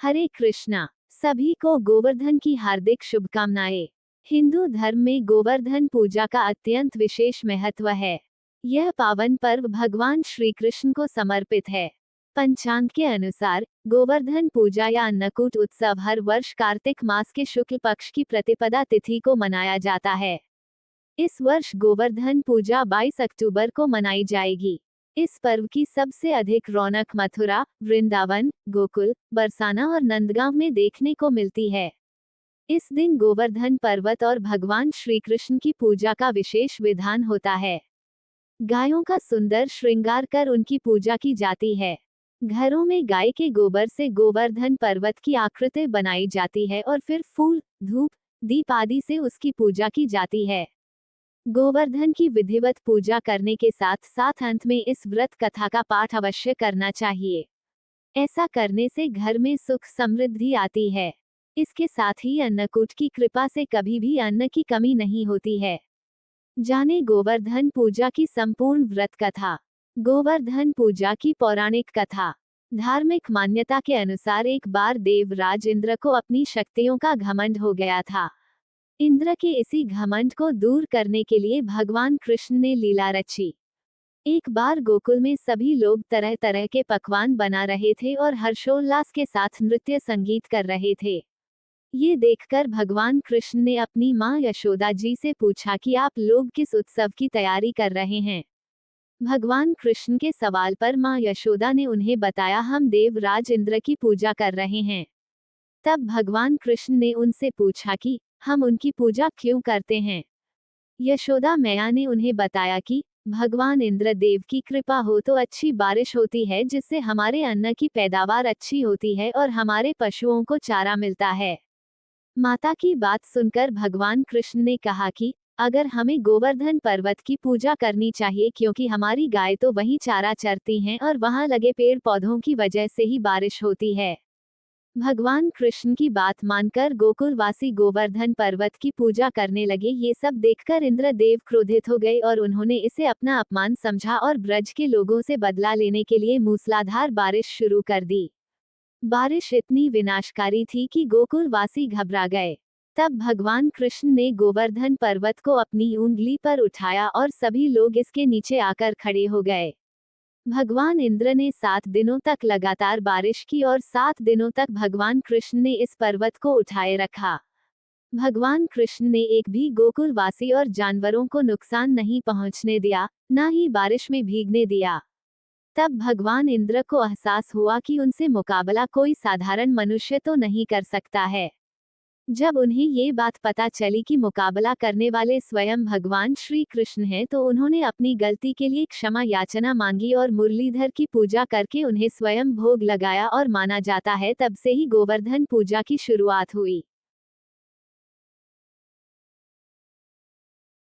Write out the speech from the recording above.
हरे कृष्णा। सभी को गोवर्धन की हार्दिक शुभकामनाएं। हिंदू धर्म में गोवर्धन पूजा का अत्यंत विशेष महत्व है। यह पावन पर्व भगवान श्री कृष्ण को समर्पित है। पंचांग के अनुसार गोवर्धन पूजा या अन्नकूट उत्सव हर वर्ष कार्तिक मास के शुक्ल पक्ष की प्रतिपदा तिथि को मनाया जाता है। इस वर्ष गोवर्धन पूजा 22 अक्टूबर को मनाई जाएगी। इस पर्व की सबसे अधिक रौनक मथुरा, वृंदावन, गोकुल, बरसाना और नंदगांव में देखने को मिलती है। इस दिन गोवर्धन पर्वत और भगवान श्री कृष्ण की पूजा का विशेष विधान होता है। गायों का सुंदर श्रृंगार कर उनकी पूजा की जाती है। घरों में गाय के गोबर से गोवर्धन पर्वत की आकृति बनाई जाती है और फिर फूल, धूप, दीप आदि से उसकी पूजा की जाती है। गोवर्धन की विधिवत पूजा करने के साथ साथ अंत में इस व्रत कथा का पाठ अवश्य करना चाहिए। ऐसा करने से घर में सुख समृद्धि आती है। इसके साथ ही अन्नकूट की कृपा से कभी भी अन्न की कमी नहीं होती है। जाने गोवर्धन पूजा की संपूर्ण व्रत कथा। गोवर्धन पूजा की पौराणिक कथा। धार्मिक मान्यता के अनुसार एक बार देवराज इंद्र को अपनी शक्तियों का घमंड हो गया था। इंद्र के इसी घमंड को दूर करने के लिए भगवान कृष्ण ने लीला रची। एक बार गोकुल में सभी लोग तरह तरह के पकवान बना रहे थे और हर्षोल्लास के साथ नृत्य संगीत कर रहे थे। ये देखकर भगवान कृष्ण ने अपनी मां यशोदा जी से पूछा कि आप लोग किस उत्सव की तैयारी कर रहे हैं। भगवान कृष्ण के सवाल पर मां यशोदा ने उन्हें बताया, हम देवराज इंद्र की पूजा कर रहे हैं। तब भगवान कृष्ण ने उनसे पूछा कि हम उनकी पूजा क्यों करते हैं। यशोदा मैया ने उन्हें बताया कि भगवान इंद्र देव की कृपा हो तो अच्छी बारिश होती है, जिससे हमारे अन्न की पैदावार अच्छी होती है और हमारे पशुओं को चारा मिलता है। माता की बात सुनकर भगवान कृष्ण ने कहा कि अगर हमें गोवर्धन पर्वत की पूजा करनी चाहिए, क्योंकि हमारी गाय तो वहीं चारा चरती हैं और वहां लगे पेड़ पौधों की वजह से ही बारिश होती है। भगवान कृष्ण की बात मानकर गोकुलवासी गोवर्धन पर्वत की पूजा करने लगे। ये सब देखकर इंद्रदेव क्रोधित हो गए और उन्होंने इसे अपना अपमान समझा और ब्रज के लोगों से बदला लेने के लिए मूसलाधार बारिश शुरू कर दी। बारिश इतनी विनाशकारी थी कि गोकुलवासी घबरा गए। तब भगवान कृष्ण ने गोवर्धन पर्वत को अपनी उंगली पर उठाया और सभी लोग इसके नीचे आकर खड़े हो गए। भगवान इंद्र ने 7 दिनों तक लगातार बारिश की और 7 दिनों तक भगवान कृष्ण ने इस पर्वत को उठाए रखा। भगवान कृष्ण ने एक भी गोकुलवासी और जानवरों को नुकसान नहीं पहुंचने दिया, न ही बारिश में भीगने दिया। तब भगवान इंद्र को एहसास हुआ कि उनसे मुकाबला कोई साधारण मनुष्य तो नहीं कर सकता है। जब उन्हें ये बात पता चली कि मुकाबला करने वाले स्वयं भगवान श्री कृष्ण हैं, तो उन्होंने अपनी गलती के लिए क्षमा याचना मांगी और मुरलीधर की पूजा करके उन्हें स्वयं भोग लगाया और माना जाता है तब से ही गोवर्धन पूजा की शुरुआत हुई।